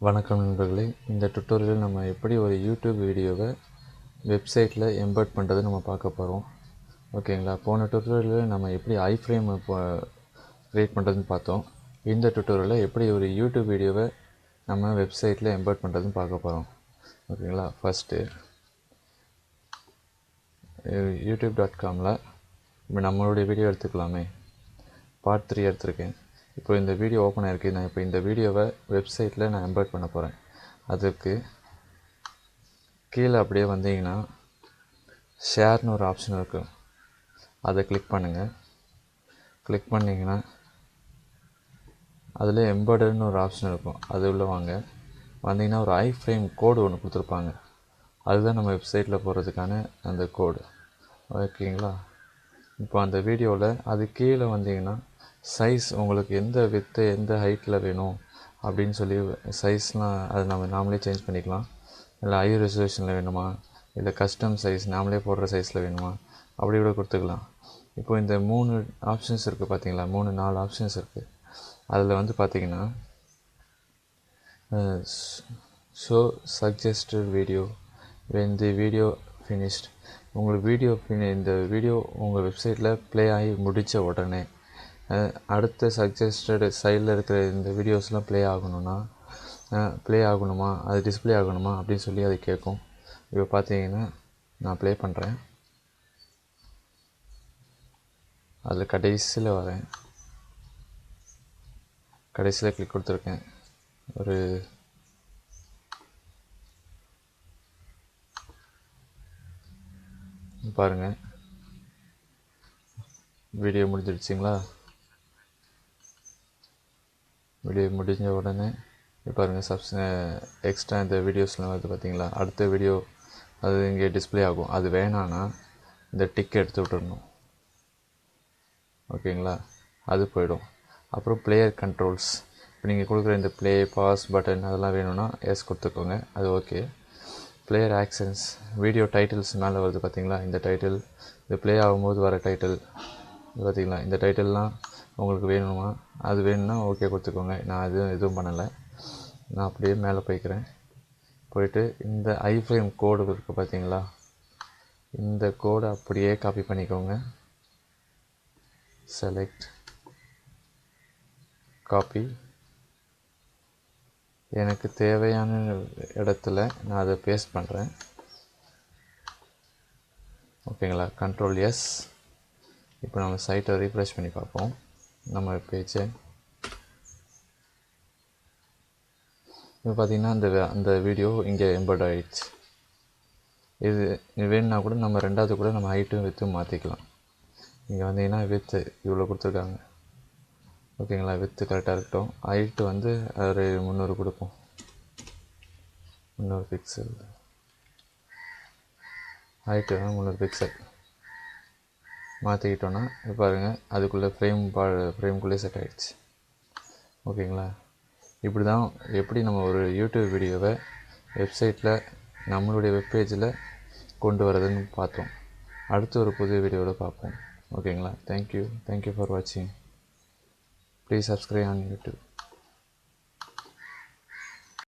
வணக்கம் நண்பர்களே. இந்த டுட்டோரியலில் நம்ம எப்படி ஒரு யூடியூப் வீடியோவை வெப்சைட்டில் எம்பெட் பண்ணுறது நம்ம பார்க்க போகிறோம். ஓகேங்களா. போன டுட்டோரியலில் நம்ம எப்படி ஐஃப்ரேம் க்ரியேட் பண்ணுறதுன்னு பார்த்தோம். இந்த டுட்டோரியலில் எப்படி ஒரு யூடியூப் வீடியோவை நம்ம வெப்சைட்டில் எம்பெட் பண்ணுறதுன்னு பார்க்க போகிறோம். ஓகேங்களா. ஃபஸ்ட்டு youtube.comல இப்போ நம்மளுடைய வீடியோ எடுத்துக்கலாமே. பார்ட் 3 எடுத்திருக்கேன். இப்போ இந்த வீடியோ ஓப்பன் ஆகிருக்கு. நான் இப்போ இந்த வீடியோவை வெப்சைட்டில் நான் எம்பெட் பண்ண போகிறேன். அதுக்கு கீழே அப்படியே வந்தீங்கன்னா ஷேர்னு ஒரு ஆப்ஷன் இருக்கும். அதை கிளிக் பண்ணுங்கள். கிளிக் பண்ணிங்கன்னா அதில் எம்பெடட்னு ஒரு ஆப்ஷன் இருக்கும். அது உள்ள வாங்க. வந்தீங்கன்னா ஒரு ஐஃப்ரேம் கோடு ஒன்று கொடுத்துருப்பாங்க. அதுதான் நம்ம வெப்சைட்டில் போகிறதுக்கான அந்த கோடு. ஓகேங்களா. இப்போ அந்த வீடியோவில் அது கீழே வந்தீங்கன்னா சைஸ் உங்களுக்கு எந்த வித்து எந்த ஹைட்டில் வேணும் அப்படின்னு சொல்லி சைஸ்லாம் அது நம்ம நாமளே சேஞ்ச் பண்ணிக்கலாம். இல்லை ஹை ரெசல்யூஷனில் வேணுமா, இல்லை கஸ்டம் சைஸ் நாமளே போடுற சைஸில் வேணுமா, அப்படி கூட கொடுத்துக்கலாம். இப்போ இந்த 3 ஆப்ஷன்ஸ் இருக்குது பார்த்தீங்களா, 4 ஆப்ஷன்ஸ் இருக்குது. அதில் வந்து பார்த்தீங்கன்னா show suggested video when the video finished. உங்களுக்கு இந்த வீடியோ உங்கள் வெப்சைட்டில் ப்ளே ஆகி முடித்த உடனே அடுத்த சஜஸ்டட் சைடில் இருக்கிற இந்த வீடியோஸ்லாம் ப்ளே ஆகணுமா, அது டிஸ்பிளே ஆகணுமா அப்படின்னு சொல்லி அது கேட்கும். இப்போ பார்த்தீங்கன்னா நான் ப்ளே பண்ணுறேன். அதில் கடைசியில் வரேன். கடைசியில் கிளிக் கொடுத்துருக்கேன். ஒரு பாருங்கள், வீடியோ முடிஞ்சிடுச்சிங்களா. வீடியோ முடிஞ்ச உடனே பாருங்கள் எக்ஸ்ட்ரா இந்த வீடியோஸ்லாம் வருது பார்த்தீங்களா. அடுத்த வீடியோ அது இங்கே டிஸ்பிளே ஆகும். அது வேணான்னா இந்த டிக் எடுத்து விட்டுடணும். ஓகேங்களா. அது போயிடும். அப்புறம் பிளேயர் கண்ட்ரோல்ஸ். இப்போ நீங்கள் கொடுக்குற இந்த ப்ளே பாஸ் பட்டன் அதெல்லாம் வேணும்னா எஸ் கொடுத்துக்கோங்க. அது okay. Player actions, video titles மேலே வருது பார்த்தீங்களா. இந்த டைட்டில், இது ப்ளே ஆகும்போது வர டைட்டில் பார்த்தீங்களா. இந்த டைட்டில்லாம் உங்களுக்கு வேணுமா, அது வேணும்னா ஓகே கொடுத்துக்கோங்க. நான் எதுவும் பண்ணலை. நான் அப்படியே மேலே போயிட்டு இந்த ஐஃப்ரேம் கோடு இருக்குது பார்த்தீங்களா, இந்த கோடை அப்படியே காப்பி பண்ணிக்கோங்க. Select, copy. எனக்கு தேவையான இடத்துல நான் அதை பேஸ்ட் பண்ணுறேன். ஓகேங்களா. Control S. இப்போ நம்ம சைட்டை ரீஃப்ரெஷ் பண்ணி பார்ப்போம். நம்ம பேஜை இப்போ பார்த்திங்கன்னா அந்த வீடியோ இங்கே எம்பெட் ஆகிடுச்சு. இது வேணுன்னா கூட நம்ம ரெண்டாவது கூட நம்ம ஹைட்டும் வித்தும் மாற்றிக்கலாம். இங்கே வந்தீங்கன்னா வித்து இவ்வளோ கொடுத்துருக்காங்க. ஓகேங்களா. வித்து கரெக்டாக இருக்கட்டும். ஹைட்டு வந்து ஒரு 300 கொடுப்போம். 300 பிக்சல் ஹைட்டு 300 பிக்சல் மாற்றிக்கிட்டோன்னா இப்போ பாருங்கள் அதுக்குள்ளே ஃப்ரேம்குள்ளே செட் ஆகிடுச்சு. ஓகேங்களா. இப்படி தான் எப்படி நம்ம ஒரு யூடியூப் வீடியோவை வெப்சைட்டில் நம்மளுடைய வெப்பேஜில் கொண்டு வரதுன்னு பார்த்தோம். அடுத்து ஒரு புதிய வீடியோவில் பார்ப்போம். ஓகேங்களா. தேங்க்யூ ஃபார் வாட்சிங். Please subscribe on YouTube.